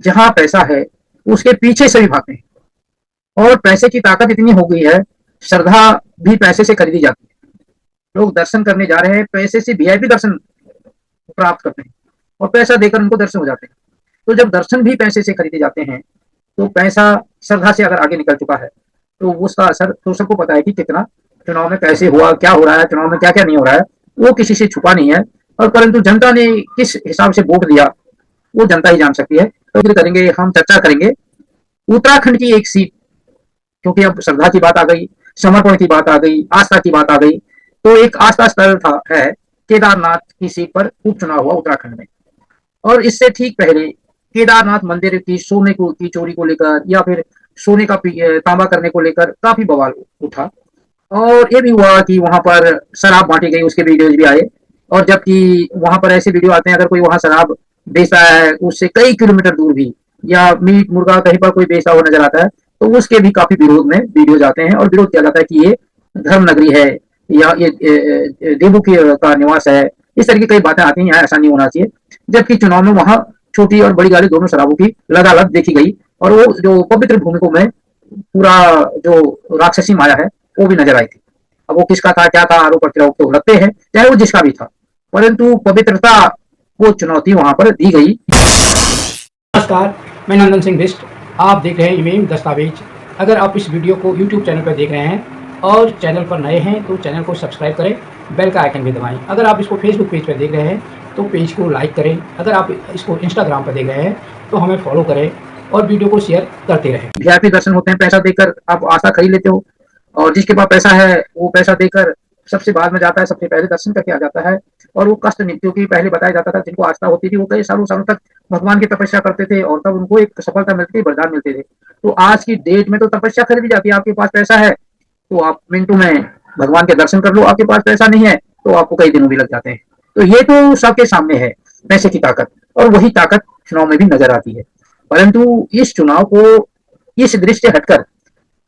जहां पैसा है उसके पीछे से भी भागते हैं। और पैसे की ताकत इतनी हो गई है, श्रद्धा भी पैसे से खरीदी जाती है। लोग दर्शन करने जा रहे हैं, पैसे से वीआईपी दर्शन प्राप्त करते हैं और पैसा देकर उनको दर्शन हो जाते हैं। तो जब दर्शन भी पैसे से खरीदे जाते हैं, तो पैसा श्रद्धा से अगर आगे निकल चुका है तो उसका असर तो सबको पता है कि कितना चुनाव में कैसे हुआ, क्या हो रहा है, चुनाव में क्या क्या नहीं हो रहा है, वो किसी से छुपा नहीं है। और परंतु जनता ने किस हिसाब से वोट दिया वो जनता ही जान सकती है। तो फिर करेंगे, हम चर्चा करेंगे उत्तराखंड की एक सीट, क्योंकि अब श्रद्धा की बात आ गई, समर्पण की बात आ गई, आस्था की बात आ गई। तो एक आस्था स्थल था है केदारनाथ की सीट पर उपचुनाव हुआ उत्तराखंड में। और इससे ठीक पहले केदारनाथ मंदिर की सोने को की चोरी को लेकर या फिर सोने का तांबा करने को लेकर काफी बवाल उठा। और ये भी हुआ कि वहां पर शराब बांटी गई, उसके वीडियोज भी आए। और जबकि वहां पर ऐसे वीडियो आते हैं, अगर कोई वहां शराब बेचता है उससे कई किलोमीटर दूर भी, या मीट मुर्गा कहीं पर कोई बेचता हुआ नजर आता है, तो उसके भी काफी विरोध में वीडियोज आते हैं और विरोध किया जाता है कि ये धर्म नगरी है या ये देवों का निवास है। इस तरह की कई बातें आती हैं, यहाँ ऐसा नहीं होना चाहिए। जबकि चुनाव में वहां छोटी और बड़ी गाड़ी दोनों शराबों की लदालद देखी गई और वो जो पवित्र भूमि में पूरा जो राक्षसी माया है वो भी नजर आई थी। अब वो किसका था, क्या था, आरोप प्रत्यारोप तो लगते हैं, चाहे वो जिसका भी था, परंतु पवित्रता को चुनौती वहां पर दी गई। नमस्कार, मैं नंदन सिंह बिष्ट। आप देख रहे हैं इमेम दस्तावेज। अगर आप इस वीडियो को YouTube चैनल पर देख रहे हैं और चैनल पर नए हैं तो चैनल को सब्सक्राइब करें, बेल का आइकन भी दबाएं। अगर आप इसको Facebook पेज पर देख रहे हैं तो पेज को लाइक करें। अगर आप इसको Instagram पर देख रहे हैं तो हमें फॉलो करें और वीडियो को शेयर करते रहें। वीआईपी दर्शन होते हैं, पैसा देकर आप आस्था खरीद लेते हो, और जिसके पास पैसा है वो पैसा देकर सबसे बाद में जाता है, सबसे पहले दर्शन करके आ जाता है। और वो कष्ट नहीं, क्योंकि पहले बताया जाता था जिनको आस्था होती थी वो कई सालों सालों तक भगवान की तपस्या करते थे और तब उनको एक सफलता मिलती थी, वरदान मिलते थे। तो आज की डेट में तो तपस्या खरीदी जाती है। आपके पास पैसा है तो आप मिनटों में भगवान के दर्शन कर लो, आपके पास पैसा नहीं है तो आपको कई दिनों भी लग जाते हैं। तो ये तो सबके सामने है पैसे की ताकत, और वही ताकत चुनाव में भी नजर आती है। परंतु इस चुनाव को इस दृष्टि से हटकर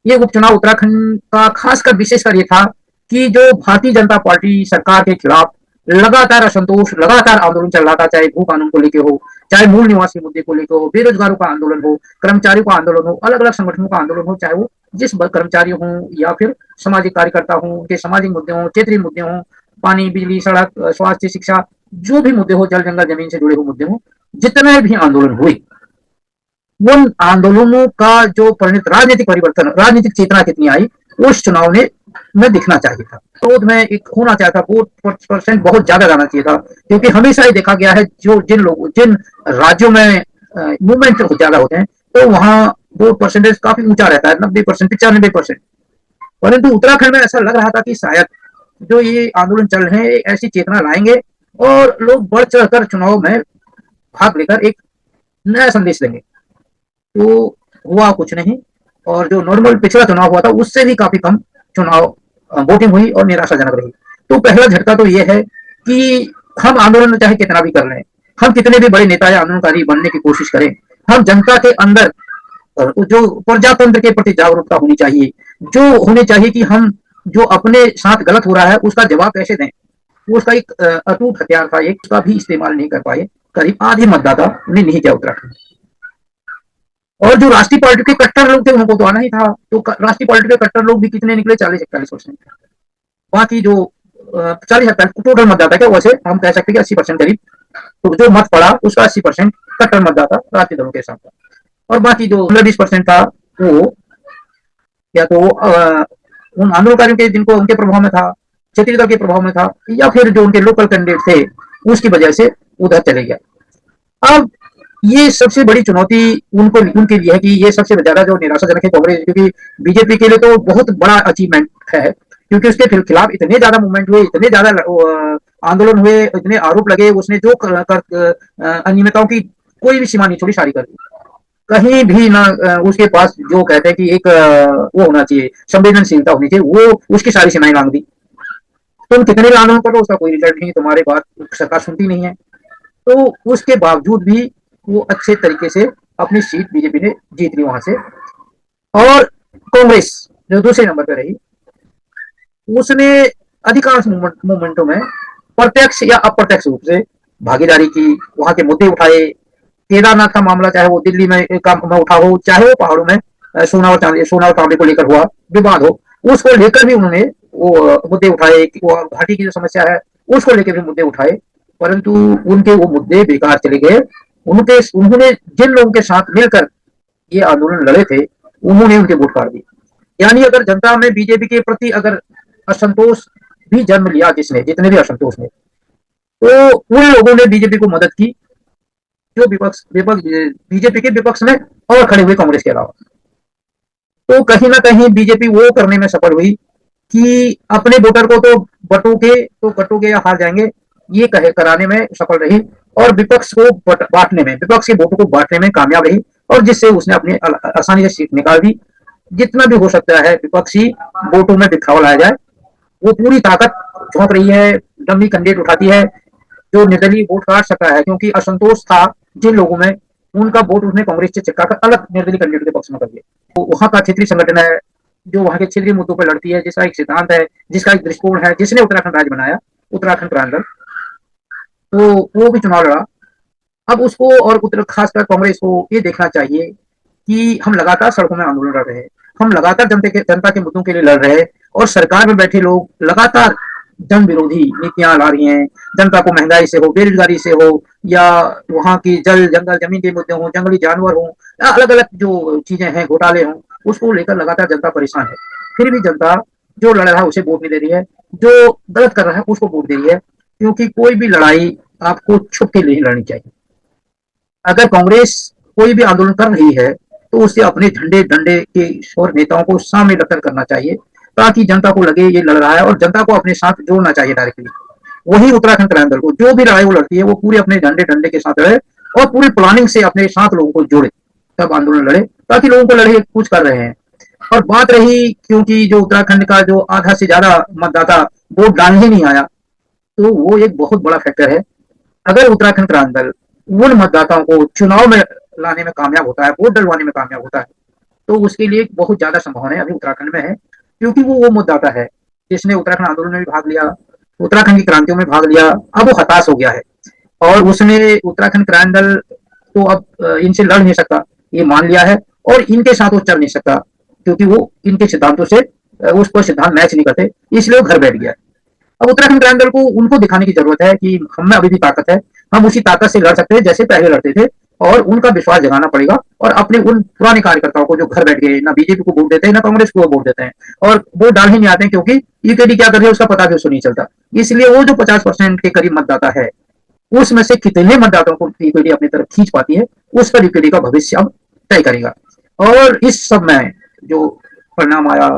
ये उपचुनाव उत्तराखंड का खासकर विशेषकर ये था कि जो भारतीय जनता पार्टी सरकार के खिलाफ लगातार असंतोष, लगातार आंदोलन चल रहा था, चाहे भू कानून को लेकर हो, चाहे मूल निवासी मुद्दे को लेकर हो, बेरोजगारों का आंदोलन हो, कर्मचारियों का आंदोलन हो, अलग अलग संगठनों का आंदोलन हो, चाहे वो जिस कर्मचारी हों या फिर सामाजिक कार्यकर्ता हों, उनके सामाजिक मुद्दे हों, क्षेत्रीय मुद्दे हों, पानी, बिजली, सड़क, स्वास्थ्य, शिक्षा, जो भी मुद्दे हो, जल जंगल जमीन से जुड़े हुए मुद्दे हों, जितने भी आंदोलन हुए, उन आंदोलनों का जो परिणत राजनीतिक परिवर्तन, राजनीतिक चेतना कितनी आई, उस चुनाव में दिखना चाहिए था। विरोध में एक होना चाहिए था, वोट परसेंट बहुत ज्यादा जाना चाहिए था, क्योंकि हमेशा ही देखा गया है जो जिन राज्यों में मूवमेंट ज्यादा होते हैं तो वहां वोट परसेंटेज काफी ऊंचा रहता है, 90%, 95%। परंतु उत्तराखंड में ऐसा लग रहा था कि शायद जो ये आंदोलन चल रहे हैं ऐसी चेतना लाएंगे और लोग बढ़ चढ़कर चुनाव में भाग लेकर एक नया संदेश देंगे। तो हुआ कुछ नहीं, और जो नॉर्मल पिछला चुनाव हुआ था उससे भी काफी कम चुनाव वोटिंग हुई और निराशाजनक रही। तो पहला झटका तो ये है कि हम आंदोलन चाहे कितना भी कर लें, हम कितने भी बड़े नेता या आंदोलनकारी बनने की कोशिश करें, हम जनता के अंदर जो प्रजातंत्र के प्रति जागरूकता होनी चाहिए, जो होनी चाहिए कि हम जो अपने साथ गलत हो रहा है उसका जवाब कैसे दें, वो उसका एक अटूट हथियार था, एक उसका भी इस्तेमाल नहीं कर पाए। करीब आधे मतदाता ने नहीं किया उत्तराखंड। और जो राष्ट्रीय पार्टी के कट्टर लोग थे उनको तो आना ही था, तो राष्ट्रीय पार्टी के कट्टर लोग भी कितने निकले, 40-41%। बाकी जो 40-41 टोटल मतदाता क्या, वैसे हम कह सकते हैं कि 80% करीब, तो जो मत पड़ा उसका 80% कट्टर मतदाता राष्ट्रीय दलों के साथ था। और बाकी जो 15-20% था वो या तो उन आंदोलनकारियों के जिनको उनके प्रभाव में था, क्षेत्रीय दल के प्रभाव में था, या फिर जो उनके लोकल कैंडिडेट थे उसकी वजह से उधर चले गया। अब ये सबसे बड़ी चुनौती उनके लिए है कि ये सबसे ज्यादा जो निराशाजनक है कांग्रेस, क्योंकि बीजेपी के लिए तो बहुत बड़ा अचीवमेंट है, क्योंकि उसके खिलाफ इतने ज्यादा मूवमेंट हुए, इतने ज्यादा आंदोलन हुए, इतने आरोप लगे, उसने जो अनियमितताओं की कोई भी सीमा नहीं छोड़ी, सारी कर दी। कहीं भी ना उसके पास जो कहते हैं कि एक वो होना चाहिए, संवेदनशीलता होनी चाहिए, वो उसकी सारी सीमाएं लांग दी। तुम कितने भी आंदोलन करो उसका कोई रिजल्ट नहीं, तुम्हारे बात सरकार सुनती नहीं है। तो उसके बावजूद भी वो अच्छे तरीके से अपनी सीट बीजेपी ने जीत ली वहां से। और कांग्रेस जो दूसरे नंबर पर रही, उसने अधिकांश मूवमेंटों में प्रत्यक्ष या अप्रत्यक्ष रूप से भागीदारी की, वहां के मुद्दे उठाए, केदारनाथ का मामला चाहे वो दिल्ली में उठा हो, चाहे वो पहाड़ों में सोना और तांबे को लेकर हुआ विवाद हो, उसको लेकर भी उन्होंने वो मुद्दे उठाए कि वो घाटी की जो समस्या है उसको लेकर भी मुद्दे उठाए, परंतु उनके वो मुद्दे बेकार चले गए। उनके उन्होंने जिन लोगों के साथ मिलकर ये आंदोलन लड़े थे उन्होंने उनके वोट काट दिए। यानी अगर जनता में बीजेपी के प्रति अगर असंतोष भी जन्म लिया, जिसने जितने भी असंतोष ने, तो उन लोगों ने बीजेपी को मदद की जो विपक्ष विपक्ष बीजेपी के विपक्ष में और खड़े हुए कांग्रेस के अलावा। तो कहीं ना कहीं बीजेपी वो करने में सफल हुई कि अपने वोटर को तो कटोगे या हार जाएंगे, ये कहे कराने में सफल रही, और विपक्ष को बांटने में, विपक्ष के वोटों को बांटने में कामयाब रही, और जिससे उसने अपनी आसानी से सीट निकाल दी। जितना भी हो सकता है विपक्षी वोटों में बिखराव लाया जाए, वो पूरी ताकत झोंक रही है, डमी कैंडिडेट उठाती है जो निर्दलीय वोट काट सकता है, क्योंकि असंतोष था जिन लोगों में, उनका वोट उसने कांग्रेस से चिपकाकर अलग निर्दलीय कैंडिडेट के पक्ष में कर दिया। तो वहां का क्षेत्रीय संगठन है जो वहां के क्षेत्रीय मुद्दों पर लड़ती है, जिसका एक सिद्धांत है, जिसका एक दृष्टिकोण है, जिसने उत्तराखंड राज्य बनाया, उत्तराखंड क्रांति दल, तो वो भी चुनाव लड़ा। अब उसको और उत्तर खासकर कांग्रेस को ये देखना चाहिए कि हम लगातार सड़कों में आंदोलन लड़ रहे हैं, हम लगातार जनता के मुद्दों के लिए लड़ रहे हैं, और सरकार में बैठे लोग लगातार जन विरोधी नीतियां ला रही हैं। जनता को महंगाई से हो, बेरोजगारी से हो, या वहां की जल जंगल जमीन के मुद्दे हों, जंगली जानवर हों, या अलग अलग जो चीजें हैं, घोटाले हों, उसको लेकर लगातार जनता परेशान है। फिर भी जनता जो लड़ रहा है उसे वोट नहीं दे रही है, जो गलत कर रहा है उसको वोट दे रही है, क्योंकि कोई भी लड़ाई आपको छुप के नहीं लड़नी चाहिए। अगर कांग्रेस कोई भी आंदोलन कर रही है तो उसे अपने झंडे डंडे के और नेताओं को सामने रखकर करना चाहिए, ताकि जनता को लगे ये लड़ रहा है, और जनता को अपने साथ जोड़ना चाहिए डायरेक्टली। वही उत्तराखंड क्रांति दल को जो भी लड़ाई वो लड़ती है वो पूरे अपने झंडे डंडे के साथ लड़े, और पूरी प्लानिंग से अपने साथ लोगों को जोड़े, तब आंदोलन लड़े, ताकि लोगों को लड़े कुछ कर रहे हैं। और बात रही, क्योंकि जो उत्तराखंड का जो आधा से ज्यादा मतदाता वोट डालने ही नहीं आया, तो वो एक बहुत बड़ा फैक्टर है। अगर उत्तराखंड क्रांति दल उन मतदाताओं को चुनाव में लाने में कामयाब होता है, वोट डलवाने में कामयाब होता है, तो उसके लिए बहुत ज्यादा संभावना अभी उत्तराखंड में है, क्योंकि वो मतदाता है जिसने उत्तराखंड आंदोलन में भी भाग लिया, उत्तराखंड की क्रांतियों में भाग लिया। अब वो हताश हो गया है, और उसने उत्तराखंड क्रांति दल तो अब इनसे लड़ नहीं सकता ये मान लिया है, और इनके साथ वो चल नहीं सकता, क्योंकि वो इनके सिद्धांतों से उसको सिद्धांत मैच नहीं करते, इसलिए वो घर बैठ गया है। अब उत्तराखंड क्रांति दल को उनको दिखाने की जरूरत है कि हम में अभी भी ताकत है, हम उसी ताकत से लड़ सकते हैं जैसे पहले लड़ते थे, और उनका विश्वास जगाना पड़ेगा, और अपने उन पुराने कार्यकर्ताओं को जो घर बैठ गए, ना बीजेपी को वोट देते हैं ना कांग्रेस को वोट देते हैं, और वोट डाल ही नहीं आते हैं, क्योंकि ईकेडी क्या कर रही है उसका पता भी उसको नहीं चलता। इसलिए वो जो 50% के करीब मतदाता है, उसमें से कितने मतदाताओं को ईकेडी अपनी तरफ खींच पाती है, उस पर ईकेडी का भविष्य अब तय करेगा। और इस सब में जो परिणाम आया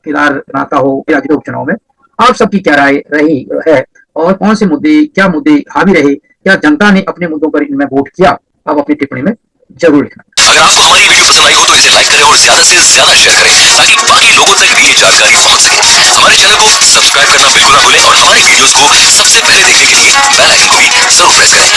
केदारनाथ का हो या उपचुनाव में, आप सबकी क्या राय रही है, और कौन से मुद्दे, क्या मुद्दे हावी रहे, क्या जनता ने अपने मुद्दों पर इनमें वोट किया, आप अपनी टिप्पणी में जरूर लिखना। अगर आपको हमारी वीडियो पसंद आई हो तो इसे लाइक करें और ज्यादा से ज्यादा शेयर करें, ताकि बाकी लोगों तक भी ये जानकारी पहुंच सके। हमारे चैनल को सब्सक्राइब करना बिल्कुल ना भूलें, और हमारी वीडियोस को सबसे पहले देखने के लिए बेल आइकन को भी जरूर प्रेस करें।